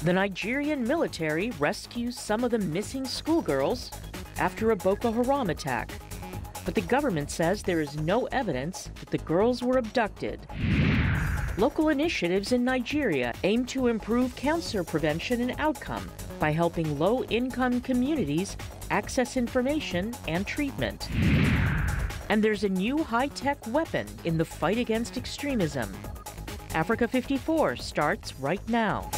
The Nigerian military rescues some of the missing schoolgirls after a Boko Haram attack. But the government says there is no evidence that the girls were abducted. Local initiatives in Nigeria aim to improve cancer prevention and outcome by helping low-income communities access information and treatment. And there's a new high-tech weapon in the fight against extremism. Africa 54 starts right now.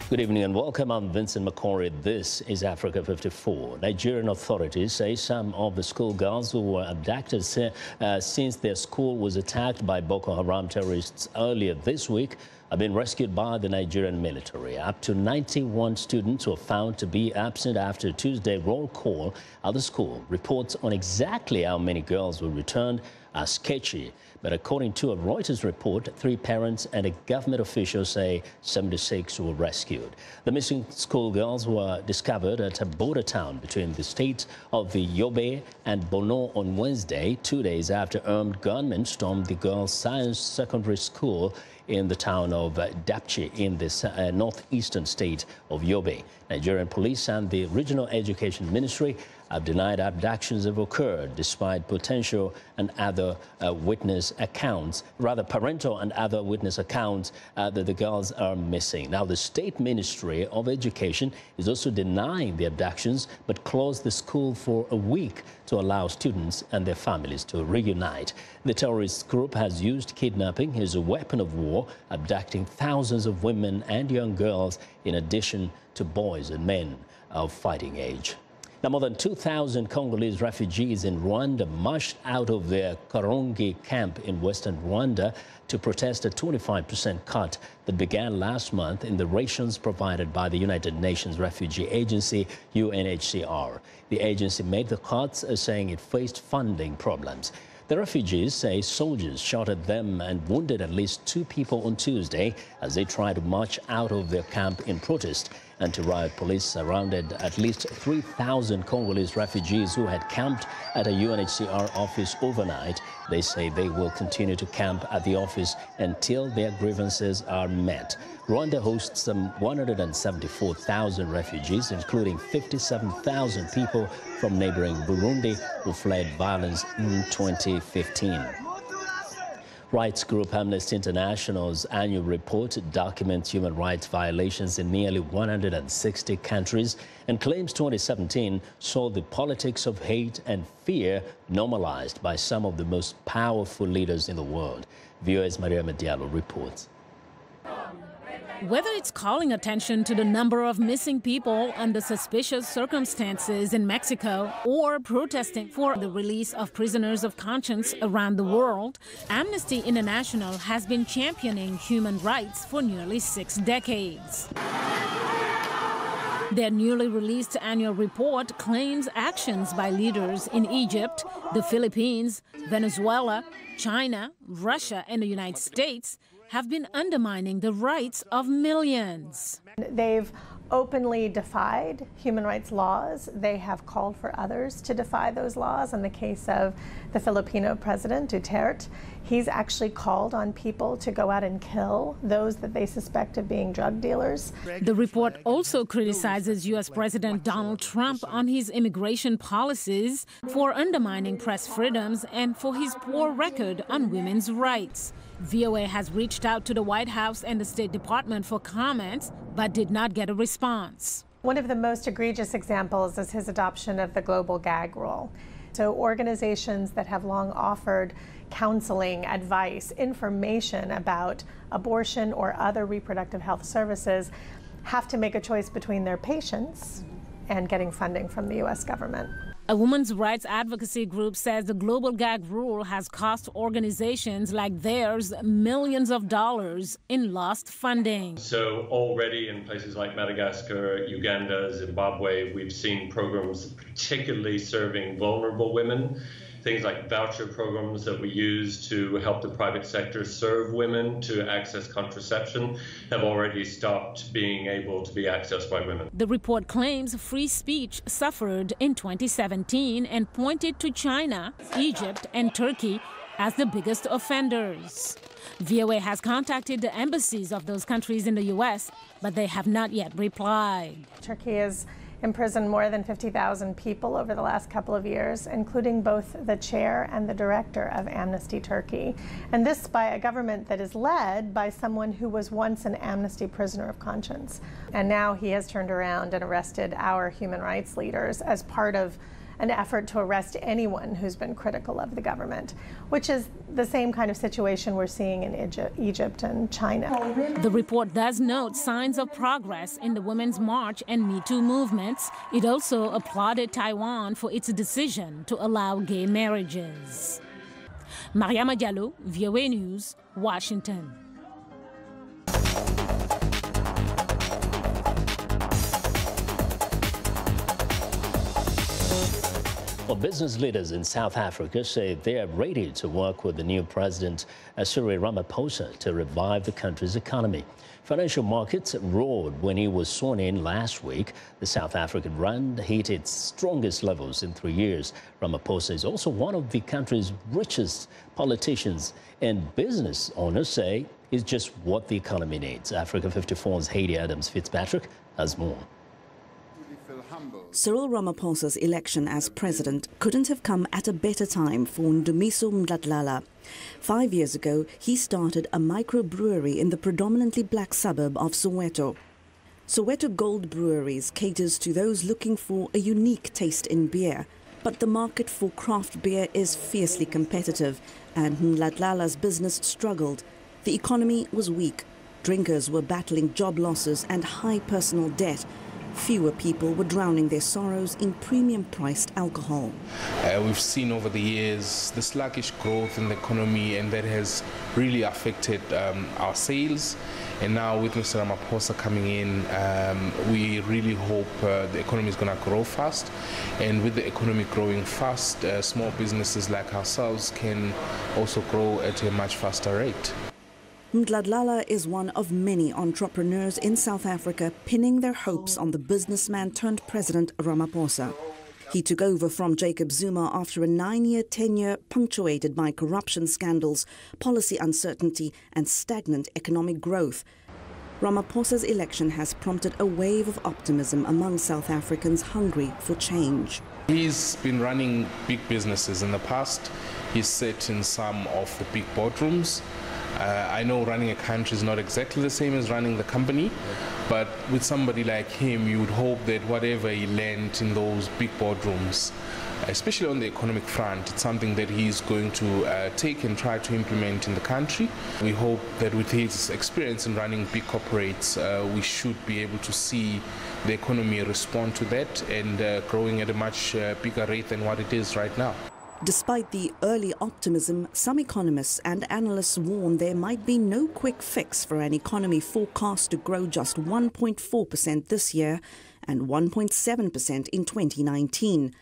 Good evening and welcome. I'm Vincent McCory. This is Africa 54. Nigerian authorities say some of the schoolgirls who were abducted since their school was attacked by Boko Haram terrorists earlier this week have been rescued by the Nigerian military. Up to 91 students were found to be absent after Tuesday roll call at the school. Reports on exactly how many girls were returned are sketchy. But according to a Reuters report, 3 parents and a government official say 76 were rescued. The missing schoolgirls were discovered at a border town between the states of the Yobe and Borno on Wednesday, 2 days after armed gunmen stormed the girls' science secondary school in the town of Dapchi in the northeastern state of Yobe. Nigerian police and the regional education ministry have denied abductions have occurred despite potential and other witness accounts, rather parental and other witness accounts that the girls are missing. Now, the State Ministry of Education is also denying the abductions, but closed the school for a week to allow students and their families to reunite. The terrorist group has used kidnapping as a weapon of war, abducting thousands of women and young girls, in addition to boys and men of fighting age. Now, more than 2,000 Congolese refugees in Rwanda marched out of their Karongi camp in western Rwanda to protest a 25% cut that began last month in the rations provided by the United Nations Refugee Agency, UNHCR. The agency made the cuts, saying it faced funding problems. The refugees say soldiers shot at them and wounded at least 2 people on Tuesday as they tried to march out of their camp in protest. Anti-riot police surrounded at least 3,000 Congolese refugees who had camped at a UNHCR office overnight. They say they will continue to camp at the office until their grievances are met. Rwanda hosts some 174,000 refugees, including 57,000 people from neighboring Burundi who fled violence in 2015. Rights group Amnesty International's annual report documents human rights violations in nearly 160 countries and claims 2017 saw the politics of hate and fear normalized by some of the most powerful leaders in the world. VOA's Maria Medialo reports. Whether it's calling attention to the number of missing people under suspicious circumstances in Mexico or protesting for the release of prisoners of conscience around the world, Amnesty International has been championing human rights for nearly 6 decades. Their newly released annual report claims actions by leaders in Egypt, the Philippines, Venezuela, China, Russia, and the United States have been undermining the rights of millions. They've openly defied human rights laws. They have called for others to defy those laws. In the case of the Filipino president, Duterte, he's actually called on people to go out and kill those that they suspect of being drug dealers. The report also criticizes U.S. President Donald Trump on his immigration policies, for undermining press freedoms, and for his poor record on women's rights. VOA has reached out to the White House and the State Department for comments, but did not get a response. One of the most egregious examples is his adoption of the global gag rule. So organizations that have long offered counseling, advice, information about abortion or other reproductive health services have to make a choice between their patients and getting funding from the U.S. government. A women's rights advocacy group says the global gag rule has cost organizations like theirs millions of dollars in lost funding. So already in places like Madagascar, Uganda, Zimbabwe, we've seen programs particularly serving vulnerable women. Things like voucher programs that we use to help the private sector serve women to access contraception have already stopped being able to be accessed by women. The report claims free speech suffered in 2017 and pointed to China, Egypt, and Turkey as the biggest offenders. VOA has contacted the embassies of those countries in the U.S., but they have not yet replied. Turkey has imprisoned more than 50,000 people over the last couple of years, including both the chair and the director of Amnesty Turkey. And this by a government that is led by someone who was once an Amnesty prisoner of conscience. And now he has turned around and arrested our human rights leaders as part of an effort to arrest anyone who's been critical of the government, which is the same kind of situation we're seeing in Egypt and China. The report does note signs of progress in the Women's March and Me Too movements. It also applauded Taiwan for its decision to allow gay marriages. Mariama Diallo, VOA News, Washington. Well, business leaders in South Africa say they are ready to work with the new president, Cyril Ramaphosa, to revive the country's economy. Financial markets roared when he was sworn in last week. The South African rand hit its strongest levels in 3 years. Ramaphosa is also one of the country's richest politicians, and business owners say he's just what the economy needs. Africa 54's Heidi Adams-Fitzpatrick has more. Cyril Ramaphosa's election as president couldn't have come at a better time for Ndumiso Mdladlala. 5 years ago, he started a microbrewery in the predominantly black suburb of Soweto. Soweto Gold Breweries caters to those looking for a unique taste in beer, but the market for craft beer is fiercely competitive, and Mdladlala's business struggled. The economy was weak. Drinkers were battling job losses and high personal debt. Fewer people were drowning their sorrows in premium-priced alcohol. We've seen over the years the sluggish growth in the economy, and that has really affected our sales. And now with Mr. Ramaphosa coming in, we really hope the economy is going to grow fast. And with the economy growing fast, small businesses like ourselves can also grow at a much faster rate. Mdladlala is one of many entrepreneurs in South Africa pinning their hopes on the businessman turned president Ramaphosa. He took over from Jacob Zuma after a 9-year tenure punctuated by corruption scandals, policy uncertainty and stagnant economic growth. Ramaphosa's election has prompted a wave of optimism among South Africans hungry for change. He's been running big businesses in the past. He's sat in some of the big boardrooms. I know running a country is not exactly the same as running the company, but with somebody like him, you would hope that whatever he learned in those big boardrooms, especially on the economic front, it's something that he's going to take and try to implement in the country. We hope that with his experience in running big corporates, we should be able to see the economy respond to that and growing at a much bigger rate than what it is right now. Despite the early optimism, some economists and analysts warn there might be no quick fix for an economy forecast to grow just 1.4% this year and 1.7% in 2019.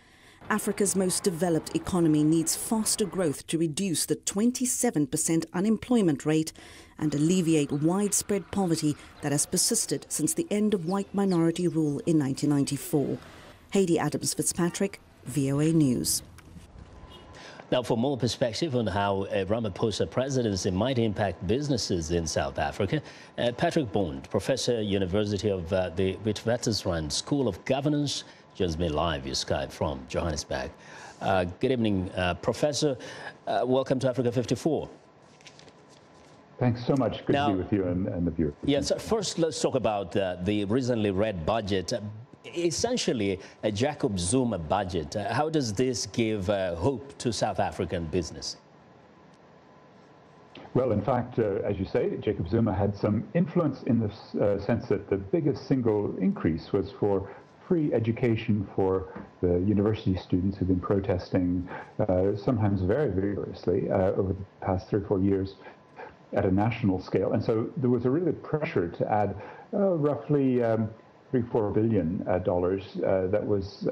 Africa's most developed economy needs faster growth to reduce the 27% unemployment rate and alleviate widespread poverty that has persisted since the end of white minority rule in 1994. Heidi Adams-Fitzpatrick, VOA News. Now, for more perspective on how Ramaphosa presidency might impact businesses in South Africa, Patrick Bond, Professor, University of the Witwatersrand School of Governance, joins me live via Skype from Johannesburg. Good evening, Professor. Welcome to Africa 54. Thanks so much. Good to be with you and the viewers. Yes, first let's talk about the recently read budget. Essentially a Jacob Zuma budget. How does this give hope to South African business? Well, in fact, as you say, Jacob Zuma had some influence in the sense that the biggest single increase was for free education for the university students who've been protesting sometimes very vigorously over the past 3 or 4 years at a national scale. And so there was a really pressure to add roughly $3-4 billion that was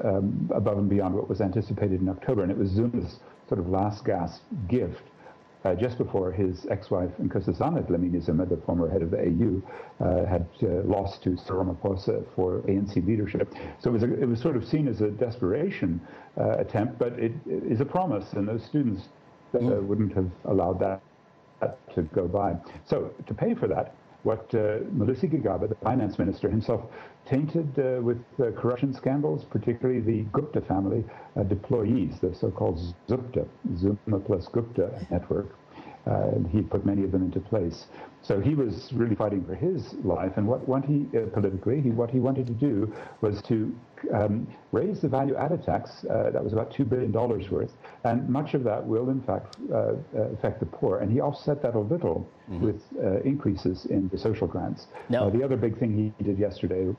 above and beyond what was anticipated in October. And it was Zuma's sort of last gasp gift just before his ex-wife Nkosazana Dlamini Zuma, the former head of the AU, had lost to Cyril Ramaphosa for ANC leadership. So it was sort of seen as a desperation attempt, but it is a promise, and those students wouldn't have allowed that to go by. So to pay for that, what Mulisi Gigaba, the finance minister, himself tainted with corruption scandals, particularly the Gupta family deployees, the so-called Zupta, Zuma plus Gupta network. And he put many of them into place. So he was really fighting for his life, and what he wanted to do was to raise the value-added tax. That was about $2 billion worth, and much of that will, in fact, affect the poor. And he offset that a little with increases in the social grants. Now, the other big thing he did yesterday,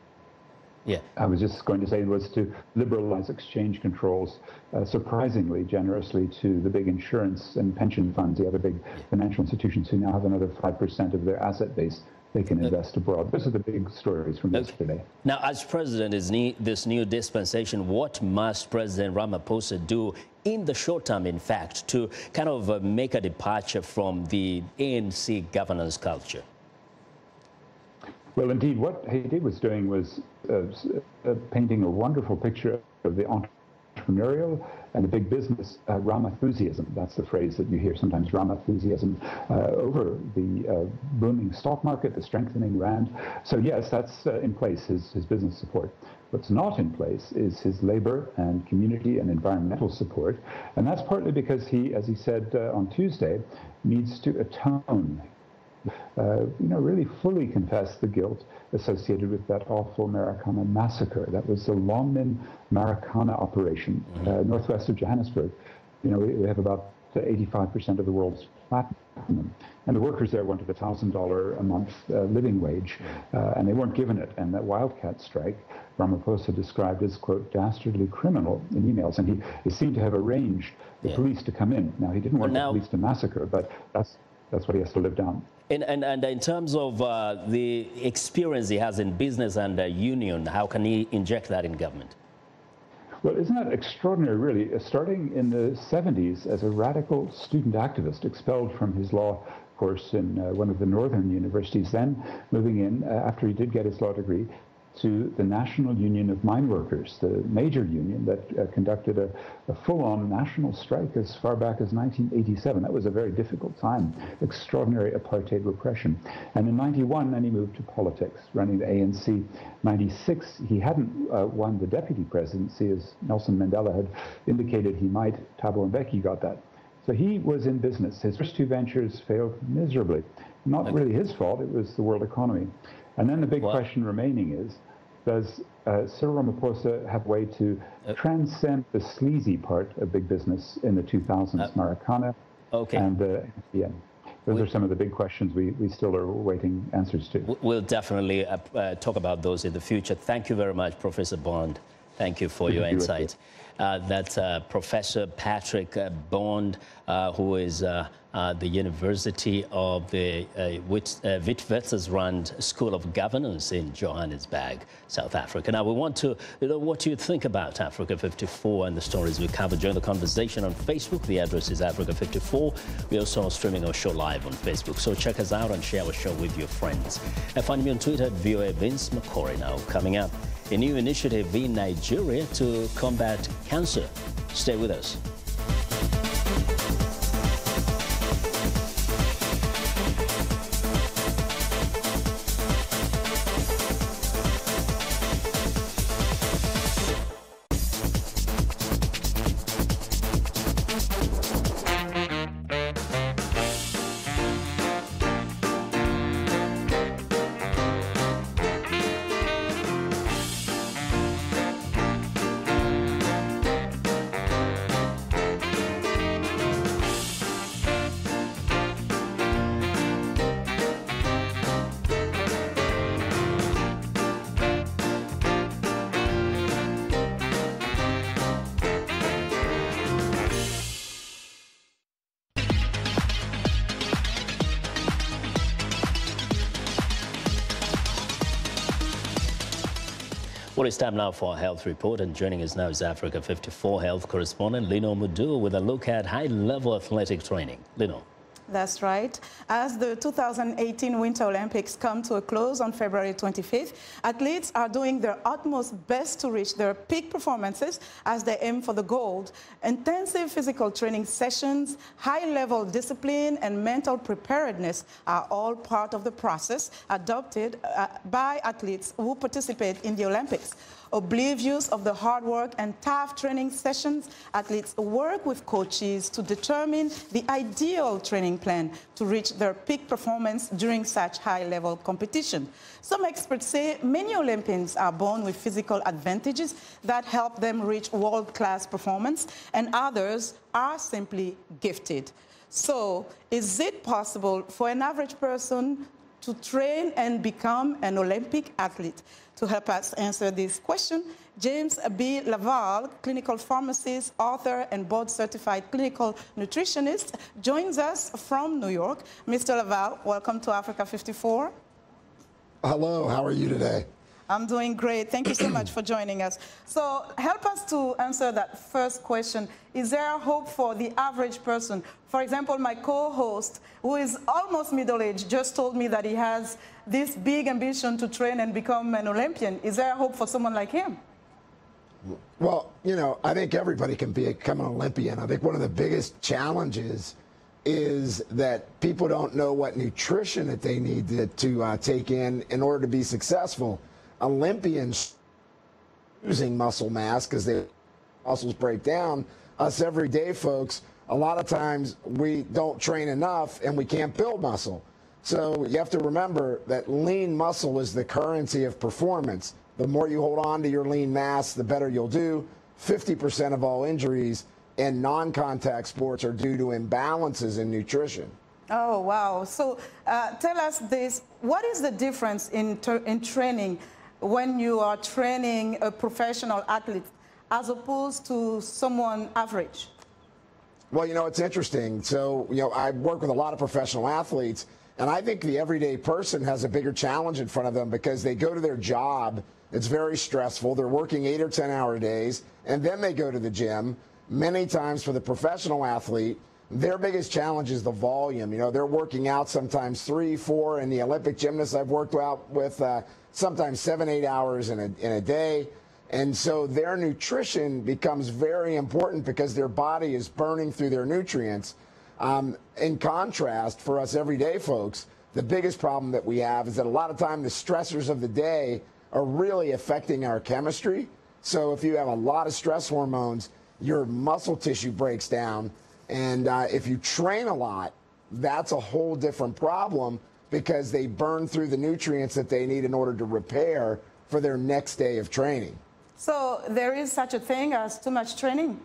I was just going to say, was to liberalize exchange controls surprisingly generously to the big insurance and pension funds, the other big financial institutions who now have another 5% of their asset base they can invest abroad. Those are the big stories from yesterday. Now, as president is this new dispensation, what must President Ramaphosa do in the short term, in fact, to kind of make a departure from the ANC governance culture? Well, indeed, what Haiti was doing was painting a wonderful picture of the entrepreneurial and the big business Ramathusiasm. That's the phrase that you hear sometimes, Ramathusiasm, over the booming stock market, the strengthening rand. So yes, that's in place, his business support. What's not in place is his labor and community and environmental support. And that's partly because he, as he said on Tuesday, needs to atone, really fully confess the guilt associated with that awful Marikana massacre. That was the Lonmin Marikana operation, northwest of Johannesburg. We have about 85% of the world's platinum. And the workers there wanted a $1,000 a month living wage, and they weren't given it. And that wildcat strike, Ramaphosa described as, quote, dastardly criminal in emails. And he seemed to have arranged the police to come in. Now, he didn't want the police to massacre, but that's what he has to live down. And in terms of the experience he has in business and union, how can he inject that in government? Well, isn't that extraordinary, really? Starting in the 70s as a radical student activist, expelled from his law course in one of the northern universities, then moving in, after he did get his law degree, to the National Union of Mine Workers, the major union that conducted a full-on national strike as far back as 1987. That was a very difficult time, extraordinary apartheid repression. And in 91, then he moved to politics, running the ANC. 96, he hadn't won the deputy presidency, as Nelson Mandela had indicated he might. Thabo Mbeki got that. So he was in business. His first two ventures failed miserably. Not really his fault, it was the world economy. And then the big question remaining is, does Cyril Ramaphosa have a way to transcend the sleazy part of big business in the 2000s, Marikana and the MTN? Those are some of the big questions we still are waiting answers to. We'll definitely talk about those in the future. Thank you very much, Professor Bond. Thank you for your insight. That's Professor Patrick Bond, who is the University of the Witwatersrand School of Governance in Johannesburg, South Africa. Now, we want to know what you think about Africa 54 and the stories we covered. Join the conversation on Facebook. The address is Africa 54. We're also streaming our show live on Facebook. So check us out and share our show with your friends. And find me on Twitter at VOA Vince McCory. Now, coming up, a new initiative in Nigeria to combat cancer. Stay with us. Well, it's time now for a health report, and joining us now is Africa 54 health correspondent Lino Mudu with a look at high-level athletic training. Lino. That's right. As the 2018 Winter Olympics come to a close on February 25th, athletes are doing their utmost best to reach their peak performances as they aim for the gold. Intensive physical training sessions, high-level discipline, and mental preparedness are all part of the process adopted by athletes who participate in the Olympics. Oblivious of the hard work and tough training sessions, athletes work with coaches to determine the ideal training plan to reach their peak performance during such high-level competition. Some experts say many Olympians are born with physical advantages that help them reach world-class performance, and others are simply gifted. So, is it possible for an average person to train and become an Olympic athlete? To help us answer this question, James B. Laval, clinical pharmacist, author, and board-certified clinical nutritionist, joins us from New York. Mr. Laval, welcome to Africa 54. Hello, how are you today? I'm doing great. Thank you so much for joining us. So help us to answer that first question. Is there hope for the average person? For example, my co-host, who is almost middle-aged, just told me that he has this big ambition to train and become an Olympian. Is there hope for someone like him? Well, you know, I think everybody can become an Olympian. I think one of the biggest challenges is that people don't know what nutrition that they need to take in order to be successful. Olympians losing muscle mass because their muscles break down. Us everyday folks, a lot of times we don't train enough and we can't build muscle. So you have to remember that lean muscle is the currency of performance. The more you hold on to your lean mass, the better you'll do. 50% of all injuries in non-contact sports are due to imbalances in nutrition. Oh, wow. So tell us this. What is the difference in training when you are training a professional athlete as opposed to someone average? Well, you know, it's interesting. So, you know, I work with a lot of professional athletes, and I think the everyday person has a bigger challenge in front of them because they go to their job. It's very stressful. They're working 8 or 10-hour days, and then they go to the gym. Many times for the professional athlete, their biggest challenge is the volume. You know, they're working out sometimes 3, 4, and the Olympic gymnasts I've worked out with sometimes 7, 8 hours in a day. And so their nutrition becomes very important because their body is burning through their nutrients. In contrast, for us everyday folks, the biggest problem that we have is that a lot of time the stressors of the day are really affecting our chemistry. So if you have a lot of stress hormones, your muscle tissue breaks down. And if you train a lot, that's a whole different problem because they burn through the nutrients that they need in order to repair for their next day of training. So there is such a thing as too much training?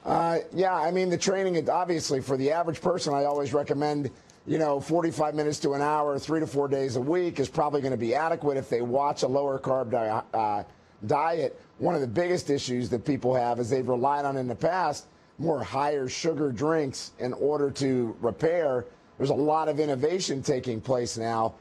Yeah, I mean, the training, obviously, for the average person, I always recommend, you know, 45 minutes to an hour, 3 to 4 days a week is probably going to be adequate if they watch a lower carb diet. One of the biggest issues that people have is they've relied on in the past more higher sugar drinks in order to repair. There's a lot of innovation taking place now.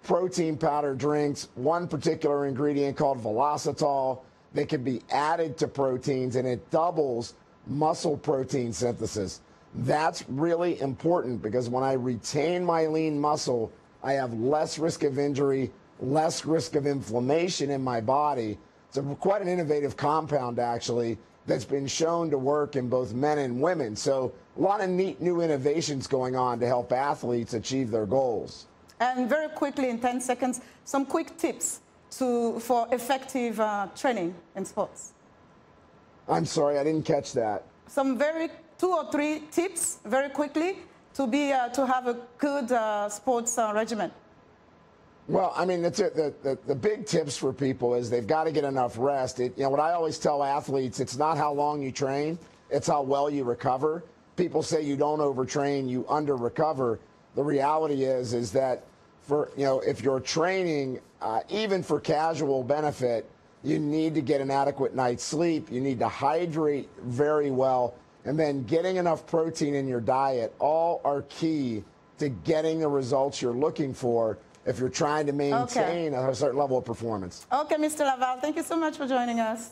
Protein powder drinks, one particular ingredient called Velocitol, they can be added to proteins and it doubles muscle protein synthesis. That's really important because when I retain my lean muscle, I have less risk of injury, less risk of inflammation in my body. It's quite an innovative compound, actually, that's been shown to work in both men and women. So a lot of neat new innovations going on to help athletes achieve their goals. And very quickly, in 10 seconds, some quick tips for effective training in sports. I'm sorry, I didn't catch that. Some 2 or 3 tips, very quickly, to have a good sports regimen. Well, I mean, the big tips for people is they've got to get enough rest. You know, what I always tell athletes, it's not how long you train, it's how well you recover. People say you don't overtrain, you under-recover. The reality is that if you're training, even for casual benefit, you need to get an adequate night's sleep. You need to hydrate very well. And then getting enough protein in your diet, all are key to getting the results you're looking for if you're trying to maintain a certain level of performance. Okay, Mr. Laval, thank you so much for joining us.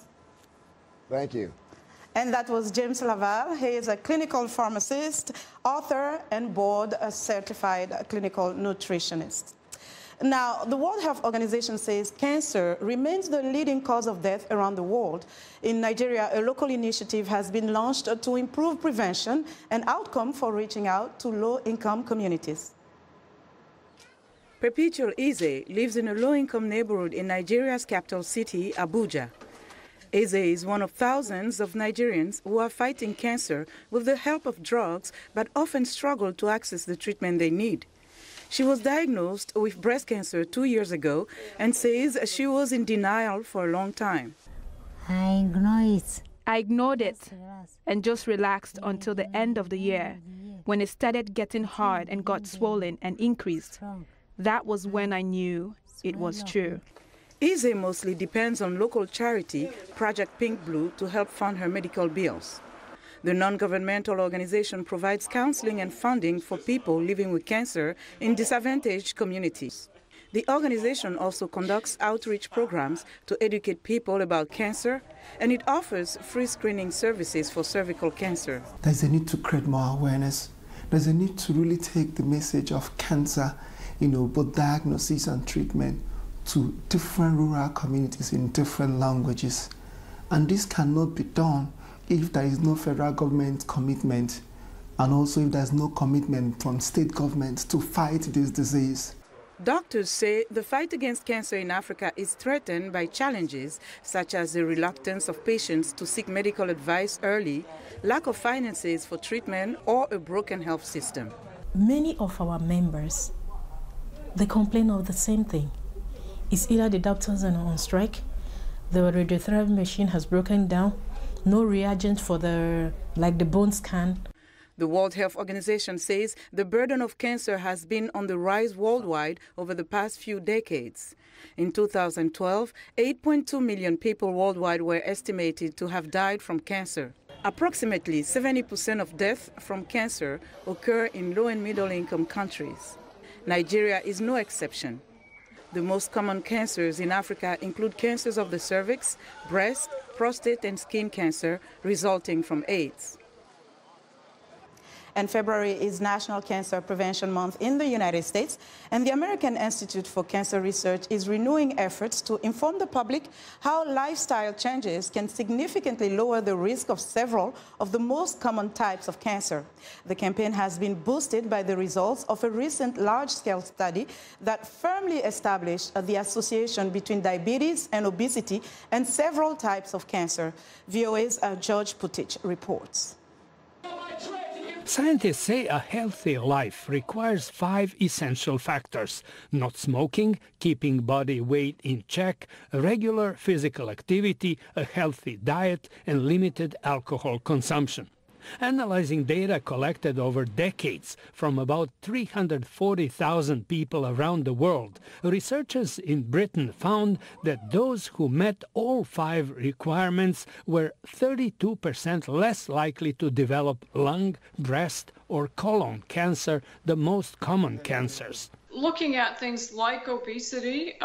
Thank you. And that was James Laval. He is a clinical pharmacist, author, and board-certified clinical nutritionist. Now, the World Health Organization says cancer remains the leading cause of death around the world. In Nigeria, a local initiative has been launched to improve prevention and outcome for reaching out to low-income communities. Perpetual Eze lives in a low-income neighborhood in Nigeria's capital city, Abuja. Eze is one of thousands of Nigerians who are fighting cancer with the help of drugs, but often struggle to access the treatment they need. She was diagnosed with breast cancer 2 years ago and says she was in denial for a long time. I ignored it and just relaxed until the end of the year, when it started getting hard and got swollen and increased. That was when I knew it was true. Eze mostly depends on local charity, Project Pink Blue, to help fund her medical bills. The non-governmental organization provides counseling and funding for people living with cancer in disadvantaged communities. The organization also conducts outreach programs to educate people about cancer, and it offers free screening services for cervical cancer. There's a need to create more awareness. There's a need to really take the message of cancer, both diagnosis and treatment, to different rural communities in different languages. And this cannot be done if there is no federal government commitment, and also if there's no commitment from state governments to fight this disease. Doctors say the fight against cancer in Africa is threatened by challenges such as the reluctance of patients to seek medical advice early, lack of finances for treatment, or a broken health system. Many of our members, they complain of the same thing. It's either the doctors are on strike, the radiotherapy machine has broken down, no reagent for the bone scan. The World Health Organization says the burden of cancer has been on the rise worldwide over the past few decades. In 2012, 8.2 million people worldwide were estimated to have died from cancer. Approximately 70% of deaths from cancer occur in low and middle-income countries. Nigeria is no exception. The most common cancers in Africa include cancers of the cervix, breast, prostate, and skin cancer resulting from AIDS. And February is National Cancer Prevention Month in the United States, and the American Institute for Cancer Research is renewing efforts to inform the public how lifestyle changes can significantly lower the risk of several of the most common types of cancer. The campaign has been boosted by the results of a recent large-scale study that firmly established the association between diabetes and obesity and several types of cancer. VOA's George Putich reports. Scientists say a healthy life requires 5 essential factors: not smoking, keeping body weight in check, regular physical activity, a healthy diet, and limited alcohol consumption. Analyzing data collected over decades from about 340,000 people around the world, researchers in Britain found that those who met all 5 requirements were 32% less likely to develop lung, breast, or colon cancer, the most common cancers. Looking at things like obesity,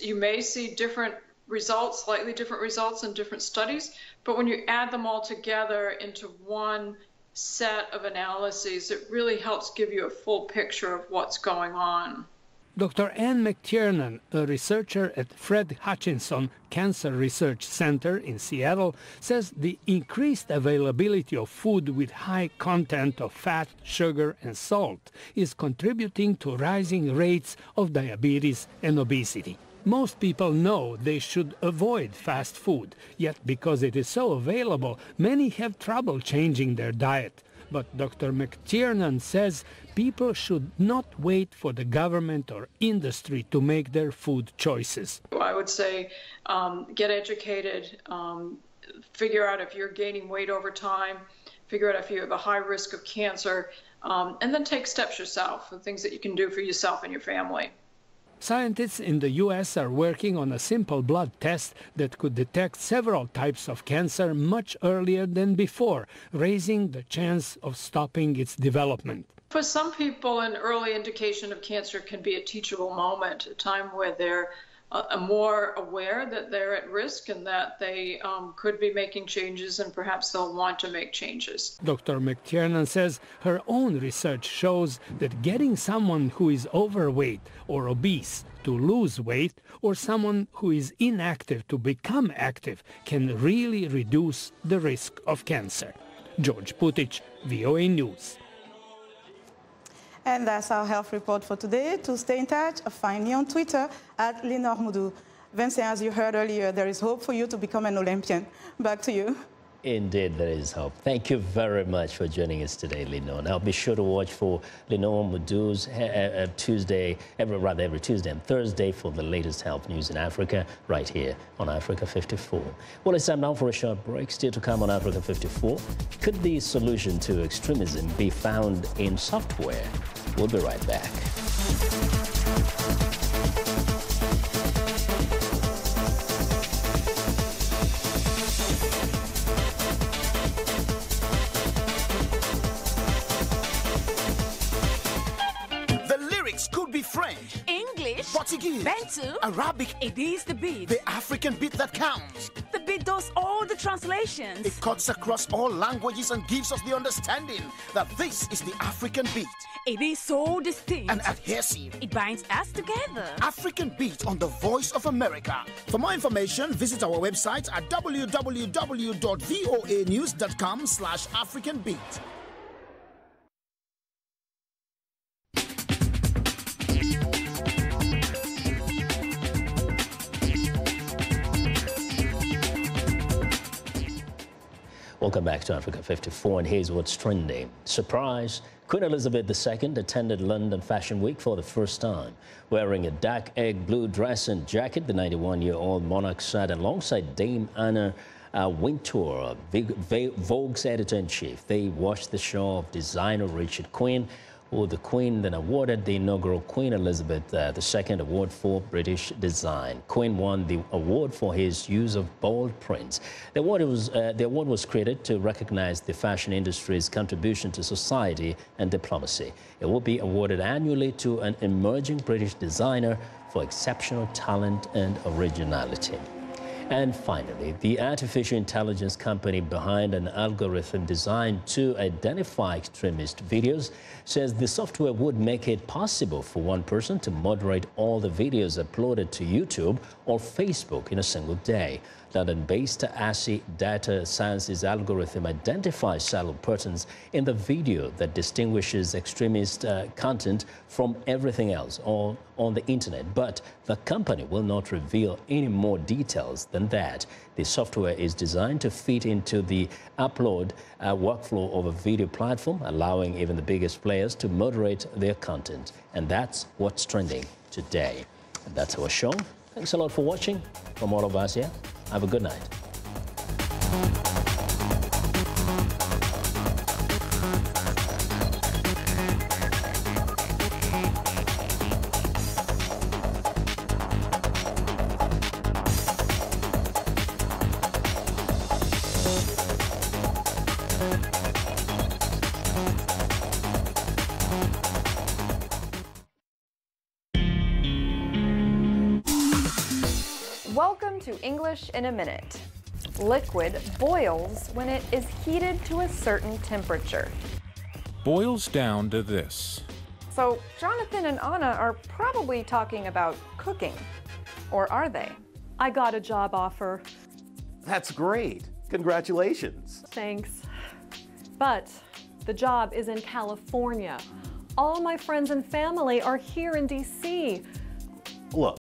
you may see different results, slightly different results in different studies, but when you add them all together into one set of analyses, it really helps give you a full picture of what's going on. Dr. Anne McTiernan, a researcher at Fred Hutchinson Cancer Research Center in Seattle, says the increased availability of food with high content of fat, sugar, and salt is contributing to rising rates of diabetes and obesity. Most people know they should avoid fast food, yet because it is so available, many have trouble changing their diet. But Dr. McTiernan says people should not wait for the government or industry to make their food choices. I would say get educated, figure out if you're gaining weight over time, figure out if you have a high risk of cancer, and then take steps yourself, the things that you can do for yourself and your family. Scientists in the U.S. are working on a simple blood test that could detect several types of cancer much earlier than before, raising the chance of stopping its development. For some people, an early indication of cancer can be a teachable moment, a time where they're more aware that they're at risk and that they could be making changes, and perhaps they'll want to make changes. Dr. McTiernan says her own research shows that getting someone who is overweight or obese to lose weight, or someone who is inactive to become active, can really reduce the risk of cancer. George Putic, VOA News. And that's our health report for today. To stay in touch, find me on Twitter at Lenore Moudou. Vincent, as you heard earlier, there is hope for you to become an Olympian. Back to you. Indeed, there is hope. Thank you very much for joining us today, Lenore. Now, be sure to watch for Lenore Moudou's every Tuesday and Thursday for the latest health news in Africa, right here on Africa 54. Well, it's time now for a short break. Still to come on Africa 54. Could the solution to extremism be found in software? We'll be right back. Could be French, English, Portuguese, Bantu, Arabic. It is the beat. The African beat that counts. The beat does all the translations. It cuts across all languages and gives us the understanding that this is the African beat. It is so distinct and adhesive. It binds us together. African Beat on the Voice of America. For more information, visit our website at www.voanews.com/AfricanBeat. Welcome back to Africa 54, and here's what's trending. Surprise! Queen Elizabeth II attended London Fashion Week for the first time. Wearing a dark egg blue dress and jacket, the 91-year-old monarch sat alongside Dame Anna Wintour, Vogue's editor-in-chief. They watched the show of designer Richard Quinn, who the Queen then awarded the inaugural Queen Elizabeth II Award for British Design. Quinn won the award for his use of bold prints. The award was created to recognize the fashion industry's contribution to society and diplomacy. It will be awarded annually to an emerging British designer for exceptional talent and originality. And finally, the artificial intelligence company behind an algorithm designed to identify extremist videos says the software would make it possible for one person to moderate all the videos uploaded to YouTube or Facebook in a single day. London-based ASI Data Sciences algorithm identifies subtle patterns in the video that distinguishes extremist content from everything else on the internet. But the company will not reveal any more details than that. The software is designed to fit into the upload workflow of a video platform, allowing even the biggest players to moderate their content. And that's what's trending today. And that's our show. Thanks a lot for watching. From all of us here, have a good night. Welcome to English in a Minute. Liquid boils when it is heated to a certain temperature. Boils down to this. So Jonathan and Anna are probably talking about cooking. Or are they? I got a job offer. That's great. Congratulations. Thanks. But the job is in California. All my friends and family are here in DC. Look,